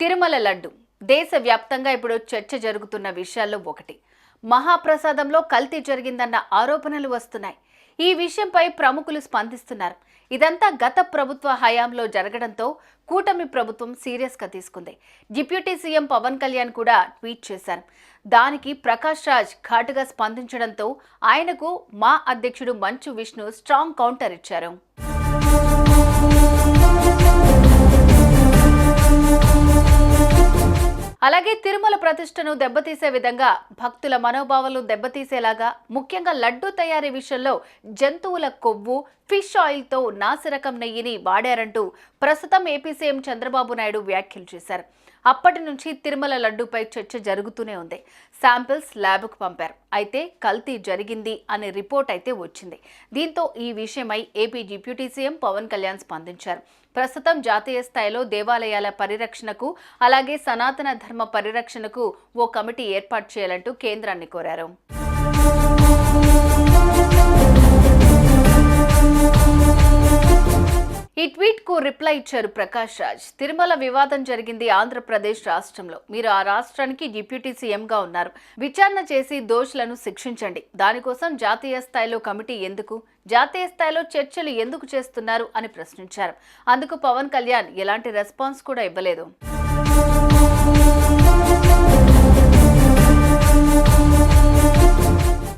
తిరుమల లడ్డు దేశవ్యాప్తంగా ఇప్పుడు చర్చ జరుగుతున్న విషయాల్లో ఒకటి. మహాప్రసాదంలో కల్తీ జరిగిందన్న ఆరోపణలు వస్తున్నాయి. ఈ విషయంపై ప్రముఖులు స్పందిస్తున్నారు. ఇదంతా గత ప్రభుత్వ హయాంలో జరగడంతో కూటమి ప్రభుత్వం సీరియస్గా తీసుకుంది. డిప్యూటీ సీఎం పవన్ కళ్యాణ్ కూడా ట్వీట్ చేశారు. దానికి ప్రకాష్ రాజ్ ఘాటుగా స్పందించడంతో ఆయనకు మా అధ్యక్షుడు మంచు విష్ణు స్ట్రాంగ్ కౌంటర్ ఇచ్చారు. అలాగే తిరుమల ప్రతిష్టను దెబ్బతీసే విధంగా భక్తుల మనోభావాలు దెబ్బతీసేలాగా ముఖ్యంగా లడ్డూ తయారీ విషయంలో జంతువుల కొవ్వు, ఫిష్ ఆయిల్తో నాసిరకం నెయ్యిని వాడారంటూ ప్రస్తుతం ఏపీ సీఎం చంద్రబాబు నాయుడు వ్యాఖ్యలు చేశారు. అప్పటి నుంచి తిరుమల లడ్డూపై చర్చ జరుగుతూనే ఉంది. శాంపిల్స్ ల్యాబ్కు పంపారు. అయితే కల్తీ జరిగింది అనే రిపోర్ట్ అయితే వచ్చింది. దీంతో ఈ విషయమై AP deputy CM Pavan Kalyan స్పందించారు. ప్రస్తుతం జాతీయ స్థాయిలో దేవాలయాల పరిరక్షణకు అలాగే సనాతన ధర్మ పరిరక్షణకు ఓ కమిటీ ఏర్పాటు చేయాలంటూ కేంద్రాన్ని కోరారు. ఈ ట్వీట్ కు రిప్లై ఇచ్చారు ప్రకాష్ రాజ్. తిరుమల వివాదం జరిగింది ఆంధ్రప్రదేశ్ రాష్ట్రంలో. మీరు ఆ రాష్ట్రానికి డిప్యూటీ సీఎంగా ఉన్నారు. విచారణ చేసి దోషులను శిక్షించండి. దానికోసం జాతీయ స్థాయిలో కమిటీ ఎందుకు? జాతీయ స్థాయిలో చర్చలు ఎందుకు చేస్తున్నారు అని ప్రశ్నించారు. అందుకు పవన్ కళ్యాణ్ ఎలాంటి రెస్పాన్స్ కూడా ఇవ్వలేదు.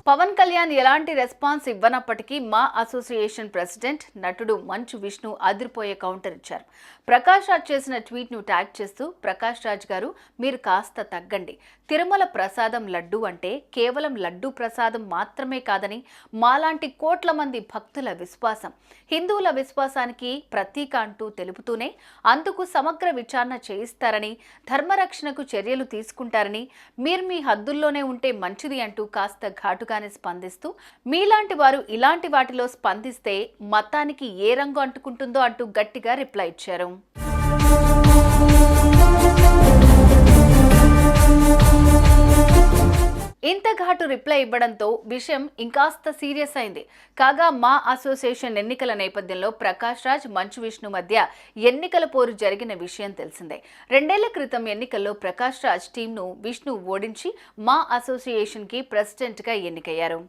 పవన్ కళ్యాణ్ ఎలాంటి రెస్పాన్స్ ఇవ్వనప్పటికీ మా అసోసియేషన్ ప్రెసిడెంట్ నటుడు మంచు విష్ణు అదిరిపోయే కౌంటర్ ఇచ్చారు. ప్రకాష్ రాజ్ చేసిన ట్వీట్ను ట్యాగ్ చేస్తూ, ప్రకాష్ రాజ్ గారు మీరు కాస్త తగ్గండి. తిరుమల ప్రసాదం లడ్డు అంటే కేవలం లడ్డు ప్రసాదం మాత్రమే కాదని మాలాంటి కోట్ల మంది భక్తుల విశ్వాసం, హిందువుల విశ్వాసానికి ప్రతీక అంటూ తెలుపుతూనే అందుకు సమగ్ర విచారణ చేయిస్తారని, ధర్మరక్షణకు చర్యలు తీసుకుంటారని, మీరు మీ హద్దుల్లోనే ఉంటే మంచిది అంటూ కాస్త ఘాటుగా స్పందిస్తూ, మీలాంటి వారు ఇలాంటి వాటిలో స్పందిస్తే మతానికి ఏ రంగు అంటుకుంటుందో అంటూ గట్టిగా రిప్లై ఇచ్చారు. ఇంత ఘాటు రిప్లై ఇవ్వడంతో విషయం ఇంకాస్త సీరియస్ అయింది. కాగా మా అసోసియేషన్ ఎన్నికల నేపథ్యంలో ప్రకాష్ రాజ్, మంచు విష్ణు మధ్య ఎన్నికల పోరు జరిగిన విషయం తెలిసిందే. 2 ఏళ్ల క్రితం ఎన్నికల్లో ప్రకాష్ రాజ్ టీంను విష్ణు ఓడించి మా అసోసియేషన్కి ప్రెసిడెంట్గా ఎన్నికయ్యారు.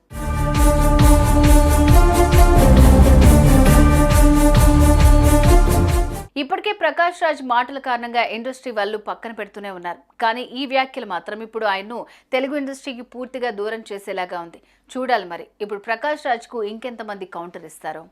ఇప్పటికే ప్రకాష్ రాజ్ మాటల కారణంగా ఇండస్ట్రీ వాళ్ళు పక్కన పెడుతూనే ఉన్నారు. కానీ ఈ వ్యాఖ్యలు మాత్రం ఇప్పుడు ఆయన్ను తెలుగు ఇండస్ట్రీకి పూర్తిగా దూరం చేసేలాగా ఉంది. చూడాలి మరి ఇప్పుడు ప్రకాష్ రాజ్కు ఇంకెంతమంది కౌంటర్ ఇస్తారో.